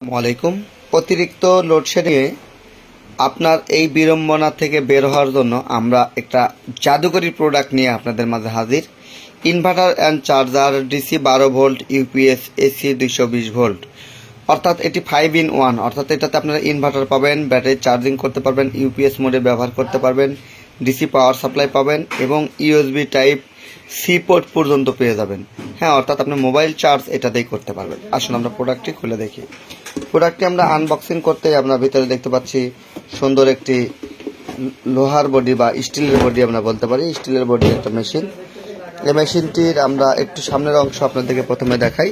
আসসালামাইকুম। অতিরিক্ত লোডশেডিংয়ে আপনার এই বিড়ম্বনা থেকে বের হওয়ার জন্য আমরা একটা জাদুকরী প্রোডাক্ট নিয়ে আপনাদের মাঝে হাজির। Inverter and charger, DC 12 volt, UPS, AC 220 volt, অর্থাৎ এটি 5-in-1। অর্থাৎ এটাতে আপনারা ইনভার্টার পাবেন, ব্যাটারি চার্জিং করতে পারবেন, ইউপিএস মোডে ব্যবহার করতে পারবেন, ডিসি পাওয়ার সাপ্লাই পাবেন এবং ইউএসবি টাইপ সি পোর্ট পর্যন্ত পেয়ে যাবেন। হ্যাঁ, অর্থাৎ আপনি মোবাইল চার্জ এটাতেই করতে পারবেন। আসুন আমরা প্রোডাক্টটি খুলে দেখি। প্রোডাক্টটি আমরা আনবক্সিং করতে আমরা ভিতরে দেখতে পাচ্ছি সুন্দর একটি লোহার বডি বা স্টিলের বডি, আমরা বলতে পারি স্টিলের বডি একটা মেশিন। এই মেশিনটির আমরা একটু সামনের অংশ আপনাদেরকে প্রথমে দেখাই।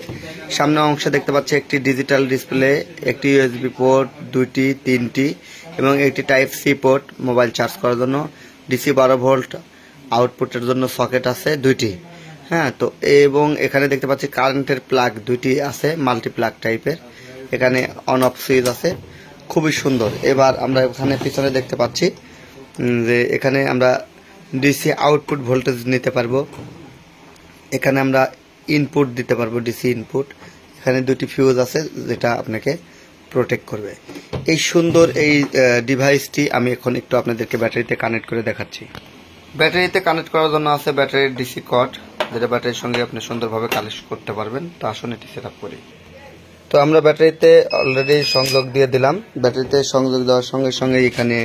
সামনের অংশে দেখতে পাচ্ছি একটি ডিজিটাল ডিসপ্লে, একটি ইউএসবি পোর্ট, 2টি 3টি এবং একটি type C port mobile charge করার জন্য। ডিসি 12 ভোল্ট আউটপুটের জন্য সকেট আছে 2টি। হ্যাঁ, তো এবং এখানে দেখতে পাচ্ছি কারেন্টের প্লাগ 2টি আছে, মাল্টি প্লাগ টাইপের। এখানে অন অফ সুইচ আছে, খুবই সুন্দর। এবার আমরা এখানে পিছনে দেখতে পাচ্ছি যে এখানে আমরা ডিসি আউটপুট ভোল্টেজ নিতে পারবো, এখানে আমরা ইনপুট দিতে পারবো, ডিসি ইনপুট। এখানে 2টি ফিউজ আছে যেটা আপনাকে প্রোটেক্ট করবে। এই সুন্দর এই ডিভাইসটি আমি এখন একটু আপনাদেরকে ব্যাটারিতে কানেক্ট করে দেখাচ্ছি। ব্যাটারিতে কানেক্ট করার জন্য আছে ব্যাটারির ডিসি কট, যেটা ব্যাটারির সঙ্গে আপনি সুন্দরভাবে কানেক্ট করতে পারবেন। তো আসুন এটি সেট আপ করি। তো আমরা ব্যাটারিতে অলরেডি সংযোগ দিয়ে দিলাম। ব্যাটারিতে সংযোগ দেওয়ার সঙ্গে সঙ্গে এখানে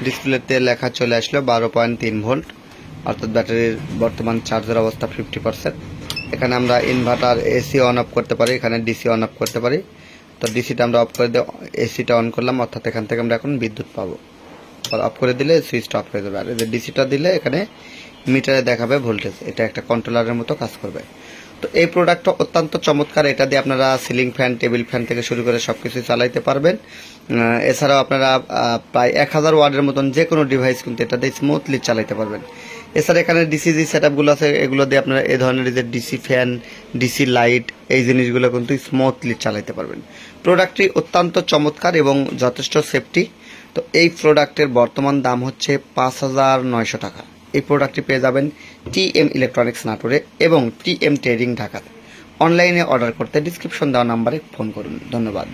ডিসপ্লেতে লেখা চলে আসলো 12.3 ভোল্ট, অর্থাৎ ব্যাটারির বর্তমান চার্জের অবস্থা 50%। এখানে আমরা ইনভার্টার এসি অন অফ করতে পারি, এখানে ডিসি অন অফ করতে পারি। তো ডিসিটা আমরা অফ করে দিয়ে এসিটা অন করলাম, অর্থাৎ এখান থেকে আমরা এখন বিদ্যুৎ পাবো। অফ করে দিলে সুইচটা অফ হয়ে যাবে। আর ডিসিটা দিলে এখানে মিটারে দেখাবে ভোল্টেজ, এটা একটা কন্ট্রোলারের মতো কাজ করবে। তো এই প্রোডাক্টটা অত্যন্ত চমৎকার। এটা দিয়ে আপনারা সিলিং ফ্যান, টেবিল ফ্যান থেকে শুরু করে সবকিছু চালাইতে পারবেন। এছাড়াও আপনারা প্রায় 1000 ওয়াটের মতন যে কোনো ডিভাইস কিন্তু এটা দিয়ে স্মুথলি চালাইতে পারবেন। এছাড়া এখানে ডিসি যে সেট আপগুলো আছে এগুলো দিয়ে আপনারা এই ধরনের যে ডিসি ফ্যান, ডিসি লাইট, এই জিনিসগুলো কিন্তু স্মুথলি চালাইতে পারবেন। প্রোডাক্টটি অত্যন্ত চমৎকার এবং যথেষ্ট সেফটি। তো এই প্রোডাক্টের বর্তমান দাম হচ্ছে 5900 টাকা। এই প্রোডাক্টটি পেয়ে যাবেন টিএম ইলেকট্রনিক্স নাটোরে এবং টিএম ট্রেডিং ঢাকাতে। অনলাইনে অর্ডার করতে ডিসক্রিপশন দেওয়া নাম্বারে ফোন করুন। ধন্যবাদ।